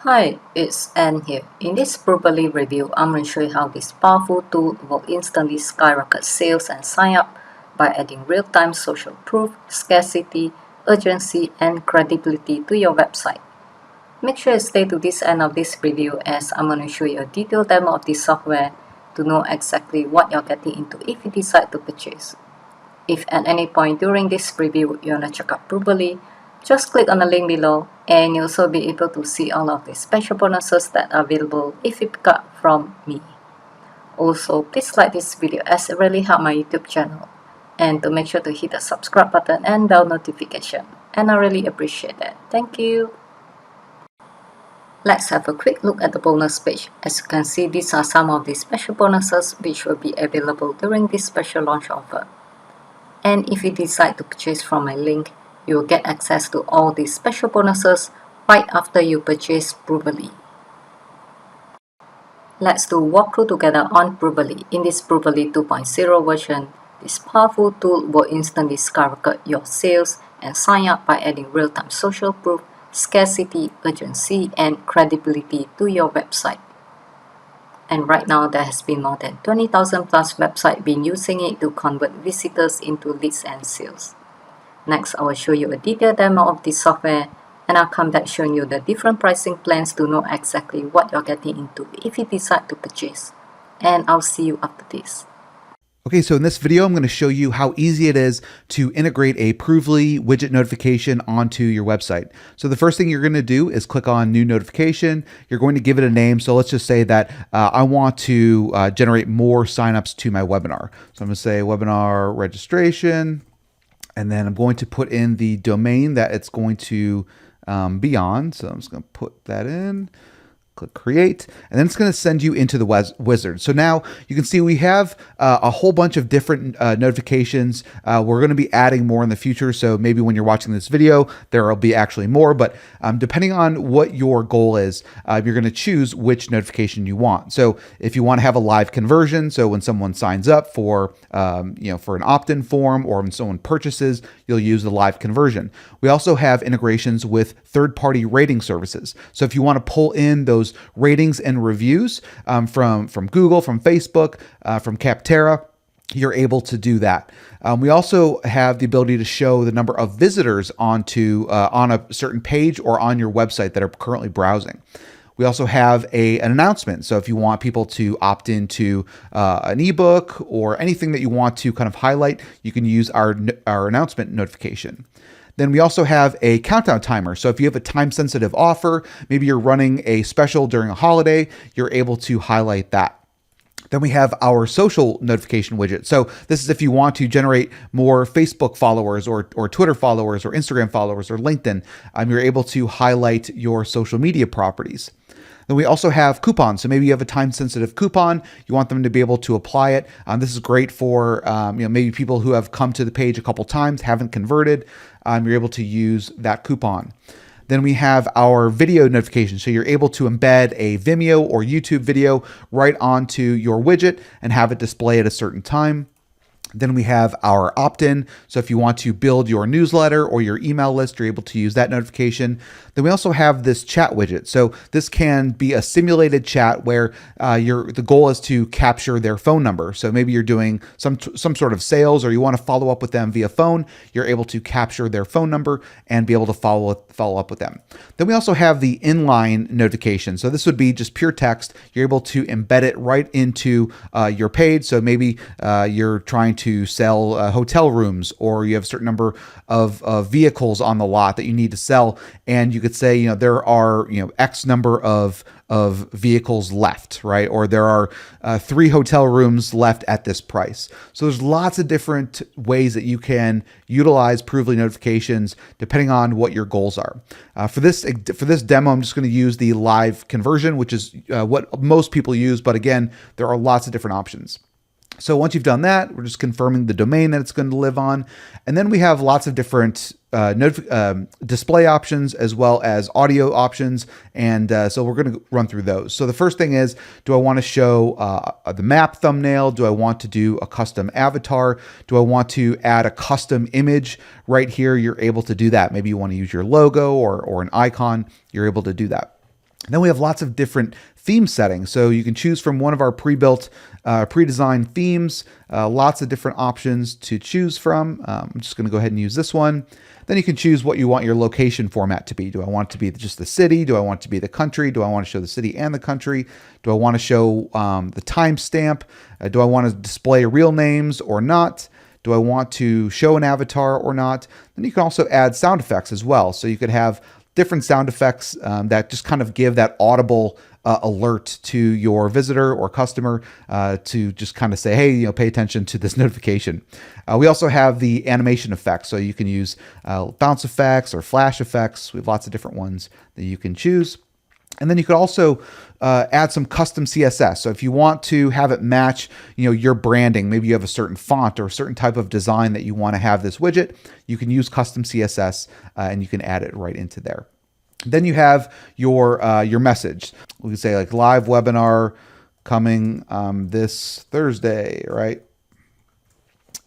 Hi, it's Anne here. In this Properly review, I'm going to show you how this powerful tool will instantly skyrocket sales and sign up by adding real-time social proof, scarcity, urgency, and credibility to your website. Make sure you stay to this end of this review as I'm going to show you a detailed demo of this software to know exactly what you're getting into if you decide to purchase. If at any point during this review you want to check out Properly, just click on the link below and you'll also be able to see all of the special bonuses that are available if you pick up from me. Also, please like this video as it really helps my YouTube channel. And to make sure to hit the subscribe button and bell notification. And I really appreciate that. Thank you. Let's have a quick look at the bonus page. As you can see, these are some of the special bonuses which will be available during this special launch offer. And if you decide to purchase from my link, you will get access to all these special bonuses right after you purchase Properly. Let's do a walkthrough together on Properly. In this Properly 2.0 version, this powerful tool will instantly skyrocket your sales and sign up by adding real-time social proof, scarcity, urgency, and credibility to your website. And right now there has been more than 20,000 plus websites been using it to convert visitors into leads and sales. Next, I will show you a detailed demo of this software and I'll come back showing you the different pricing plans to know exactly what you're getting into if you decide to purchase. And I'll see you after this. Okay, so in this video, I'm going to show you how easy it is to integrate a Provely widget notification onto your website. So the first thing you're going to do is click on New Notification. You're going to give it a name. So let's just say that I want to generate more signups to my webinar. So I'm going to say webinar registration, and then I'm going to put in the domain that it's going to be on. So I'm just going to put that in. Click create, and then it's going to send you into the wizard. So now you can see we have a whole bunch of different notifications. We're going to be adding more in the future. So maybe when you're watching this video, there will be actually more, but depending on what your goal is, you're going to choose which notification you want. So if you want to have a live conversion, so when someone signs up for, for an opt-in form, or when someone purchases, you'll use the live conversion. We also have integrations with third-party rating services. So if you want to pull in those ratings and reviews from Google, from Facebook, from Capterra, you're able to do that. We also have the ability to show the number of visitors on a certain page or on your website that are currently browsing. We also have an announcement. So if you want people to opt into an ebook or anything that you want to kind of highlight, you can use our announcement notification. Then we also have a countdown timer. So if you have a time-sensitive offer, maybe you're running a special during a holiday, you're able to highlight that. Then we have our social notification widget. So this is if you want to generate more Facebook followers or Twitter followers or Instagram followers or LinkedIn, you're able to highlight your social media properties. Then we also have coupons. So maybe you have a time-sensitive coupon. You want them to be able to apply it. This is great for maybe people who have come to the page a couple times, haven't converted. You're able to use that coupon. Then we have our video notification. So you're able to embed a Vimeo or YouTube video right onto your widget and have it display at a certain time. Then we have our opt-in. So if you want to build your newsletter or your email list, you're able to use that notification. Then we also have this chat widget. So this can be a simulated chat where the goal is to capture their phone number. So maybe you're doing some sort of sales or you want to follow up with them via phone. You're able to capture their phone number and be able to follow up with them. Then we also have the inline notification. So this would be just pure text. You're able to embed it right into your page. So maybe you're trying to sell hotel rooms, or you have a certain number of vehicles on the lot that you need to sell, and you could say, there are X number of vehicles left, right? Or there are 3 hotel rooms left at this price. So there's lots of different ways that you can utilize Provely notifications depending on what your goals are. For this demo, I'm just going to use the live conversion, which is what most people use, but again, there are lots of different options. So once you've done that, we're just confirming the domain that it's going to live on. And then we have lots of different display options as well as audio options. And so we're going to run through those. So the first thing is, do I want to show the map thumbnail? Do I want to do a custom avatar? Do I want to add a custom image right here? You're able to do that. Maybe you want to use your logo or an icon. You're able to do that. Then we have lots of different theme settings. So you can choose from one of our pre-built, pre-designed themes, lots of different options to choose from. I'm just going to go ahead and use this one. Then you can choose what you want your location format to be. Do I want it to be just the city? Do I want it to be the country? Do I want to show the city and the country? Do I want to show the timestamp? Do I want to display real names or not? Do I want to show an avatar or not? Then you can also add sound effects as well. So you could have different sound effects that just kind of give that audible alert to your visitor or customer to just kind of say, hey, pay attention to this notification. We also have the animation effects. So you can use bounce effects or flash effects. We have lots of different ones that you can choose. And then you could also add some custom CSS. So if you want to have it match, your branding, maybe you have a certain font or a certain type of design that you want to have this widget, you can use custom CSS and you can add it right into there. Then you have your message. We can say like live webinar coming this Thursday, right?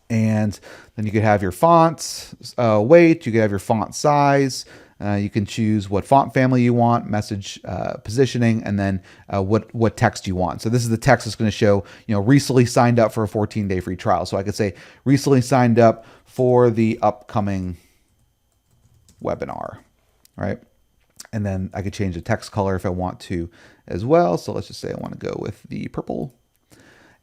And then you could have your font weight, you could have your font size. You can choose what font family you want, message positioning, and then what text you want. So this is the text that's going to show, recently signed up for a 14-day free trial. So I could say recently signed up for the upcoming webinar, right? And then I could change the text color if I want to as well. So let's just say I want to go with the purple.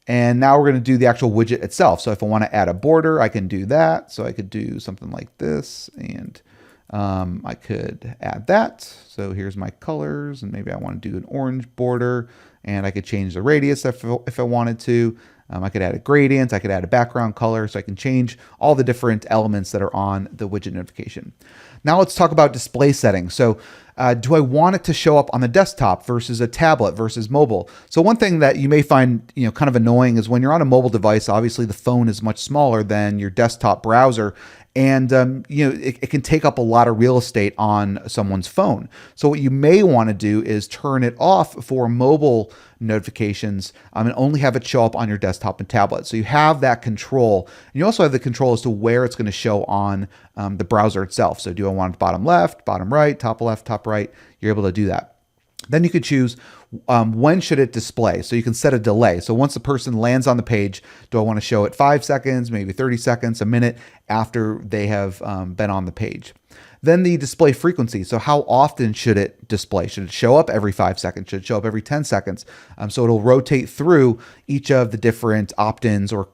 And now we're going to do the actual widget itself. So if I want to add a border, I can do that. So I could do something like this, and I could add that. So here's my colors, and maybe I want to do an orange border, and I could change the radius if I wanted to. I could add a gradient, I could add a background color, so I can change all the different elements that are on the widget notification. Now let's talk about display settings. So do I want it to show up on the desktop versus a tablet versus mobile? So one thing that you may find kind of annoying is when you're on a mobile device, obviously the phone is much smaller than your desktop browser. And it can take up a lot of real estate on someone's phone. So what you may want to do is turn it off for mobile notifications and only have it show up on your desktop and tablet. So you have that control. And you also have the control as to where it's going to show on the browser itself. So do I want it bottom left, bottom right, top left, top right? You're able to do that. Then you could choose when should it display. So you can set a delay. So once the person lands on the page, do I want to show it 5 seconds, maybe 30 seconds, a minute after they have been on the page? Then the display frequency. So how often should it display? Should it show up every 5 seconds? Should it show up every 10 seconds? So it'll rotate through each of the different opt-ins or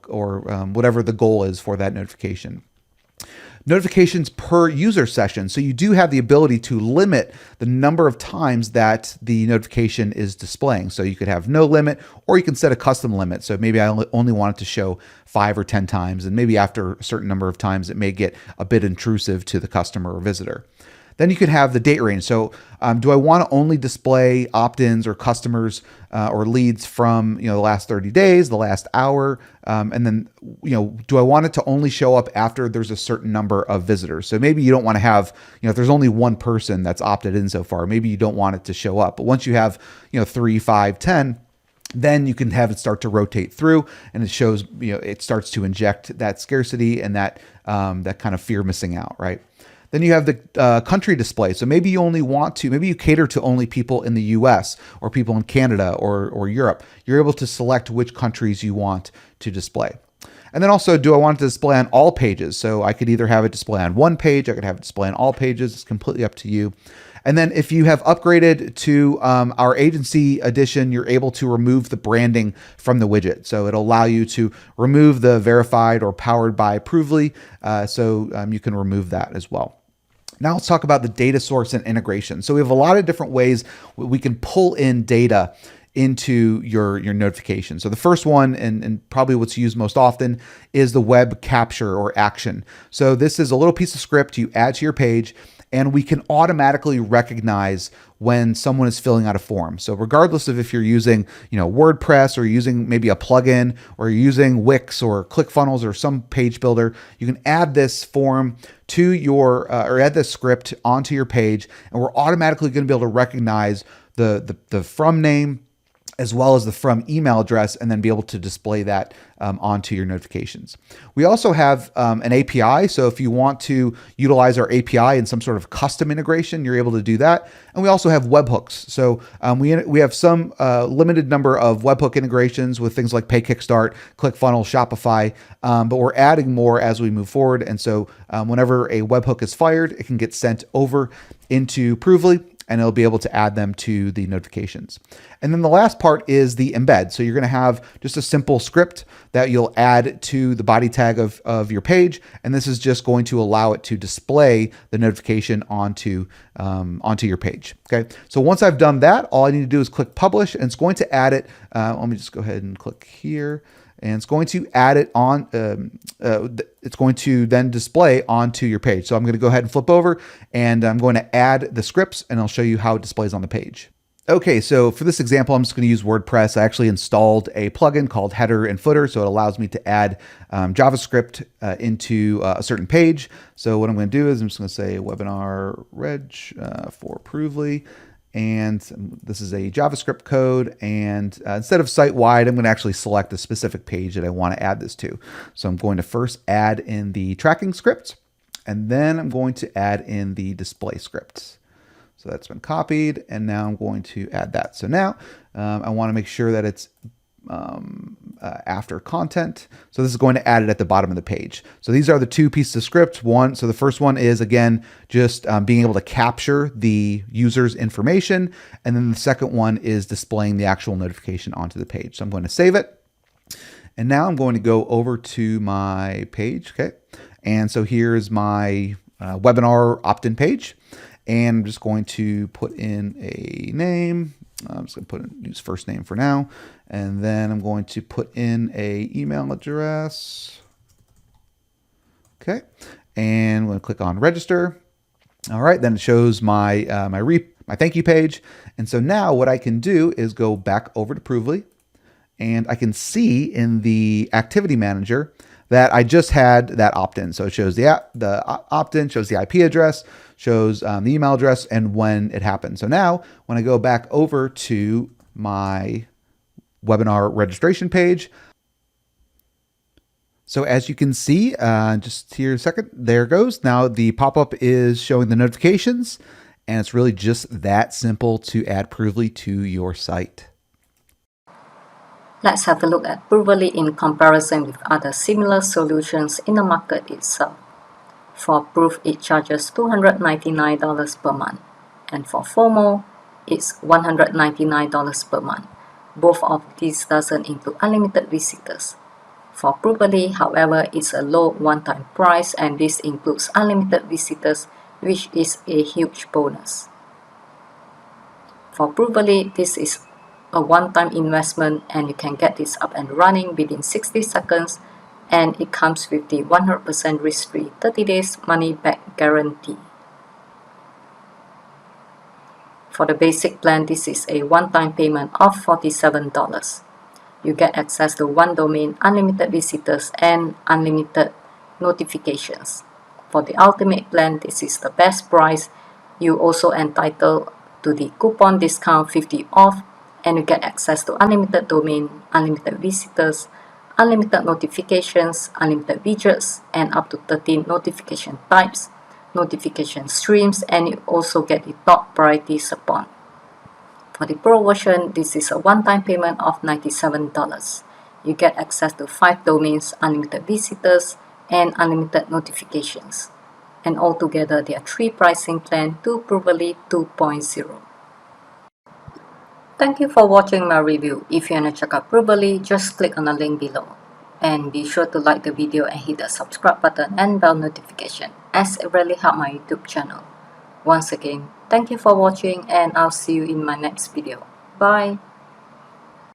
whatever the goal is for that notification. Notifications per user session. So you do have the ability to limit the number of times that the notification is displaying. So you could have no limit, or you can set a custom limit. So maybe I only want it to show 5 or 10 times, and maybe after a certain number of times, it may get a bit intrusive to the customer or visitor. Then you could have the date range. So do I want to only display opt-ins or customers or leads from the last 30 days, the last hour? And then do I want it to only show up after there's a certain number of visitors? So maybe you don't want to have, if there's only one person that's opted in so far, maybe you don't want it to show up. But once you have 3, 5, 10, then you can have it start to rotate through, and it shows, it starts to inject that scarcity and that kind of fear missing out, right? Then you have the country display. So maybe you only want to, maybe you cater to only people in the US or people in Canada or Europe. You're able to select which countries you want to display. And then also, do I want it to display on all pages? So I could either have it display on one page, I could have it display on all pages. It's completely up to you. And then if you have upgraded to our agency edition, you're able to remove the branding from the widget. So it'll allow you to remove the verified or powered by Provely. So you can remove that as well. Now let's talk about the data source and integration. So we have a lot of different ways we can pull in data into your notification. So the first one, and probably what's used most often, is the web capture or action. So this is a little piece of script you add to your page, and we can automatically recognize when someone is filling out a form. So regardless of if you're using, WordPress, or using maybe a plugin, or you're using Wix or ClickFunnels or some page builder, you can add this form to your, or add this script onto your page, and we're automatically going to be able to recognize the from name, as well as the from email address, and then be able to display that onto your notifications. We also have an API. So if you want to utilize our API in some sort of custom integration, you're able to do that. And we also have webhooks. So we have some limited number of webhook integrations with things like Pay Kickstart, ClickFunnels, Shopify, but we're adding more as we move forward. And so whenever a webhook is fired, it can get sent over into Provely, and it'll be able to add them to the notifications. And then the last part is the embed. So you're going to have just a simple script that you'll add to the body tag of your page. And this is just going to allow it to display the notification onto your page. Okay. So once I've done that, all I need to do is click publish, and it's going to add it. Let me just go ahead and click here. And it's going to add it on, it's going to then display onto your page. So I'm going to go ahead and flip over, and I'm going to add the scripts, and I'll show you how it displays on the page. Okay, so for this example, I'm just going to use WordPress. I actually installed a plugin called Header and Footer, so it allows me to add JavaScript into a certain page. So what I'm going to do is I'm just going to say webinar reg for Provely. And this is a JavaScript code, and instead of site-wide, I'm going to actually select a specific page that I want to add this to. So I'm going to first add in the tracking script, and then I'm going to add in the display script. So that's been copied, and now I'm going to add that. So now I want to make sure that it's after content. So this is going to add it at the bottom of the page. So these are the two pieces of script. So the first one is, again, just being able to capture the user's information. And then the second one is displaying the actual notification onto the page. So I'm going to save it. And now I'm going to go over to my page. Okay. And so here's my webinar opt-in page. And I'm just going to put in a name. I'm just going to use first name for now. And then I'm going to put in a email address. Okay. And I'm going to click on register. All right. Then it shows my my thank you page. And so now what I can do is go back over to Provely, and I can see in the activity manager that I just had that opt-in. So it shows the opt-in, shows the IP address, shows the email address, and when it happened. So now when I go back over to my webinar registration page, so as you can see, just here a second, there it goes. Now the pop-up is showing the notifications, and it's really just that simple to add Provely to your site. Let's have a look at Provely in comparison with other similar solutions in the market itself. For Proof, it charges $299 per month, and for FOMO, it's $199 per month. Both of these doesn't include unlimited visitors. For Provely, however, it's a low one-time price, and this includes unlimited visitors, which is a huge bonus. For Provely, this is a one-time investment, and you can get this up and running within 60 seconds, and it comes with the 100% risk-free 30 days money-back guarantee. For the basic plan, this is a one-time payment of $47. You get access to one domain, unlimited visitors, and unlimited notifications. For the ultimate plan, this is the best price. You also entitled to the coupon discount 50 off, and you get access to unlimited domain, unlimited visitors, unlimited notifications, unlimited widgets, and up to 13 notification types, notification streams, and you also get the top priority support. For the Pro version, this is a one-time payment of $97. You get access to 5 domains, unlimited visitors, and unlimited notifications. And altogether, there are 3 pricing plans to Provely 2.0. Thank you for watching my review. If you want to check out Provely, just click on the link below. And be sure to like the video and hit the subscribe button and bell notification, as it really helps my YouTube channel. Once again, thank you for watching, and I'll see you in my next video. Bye!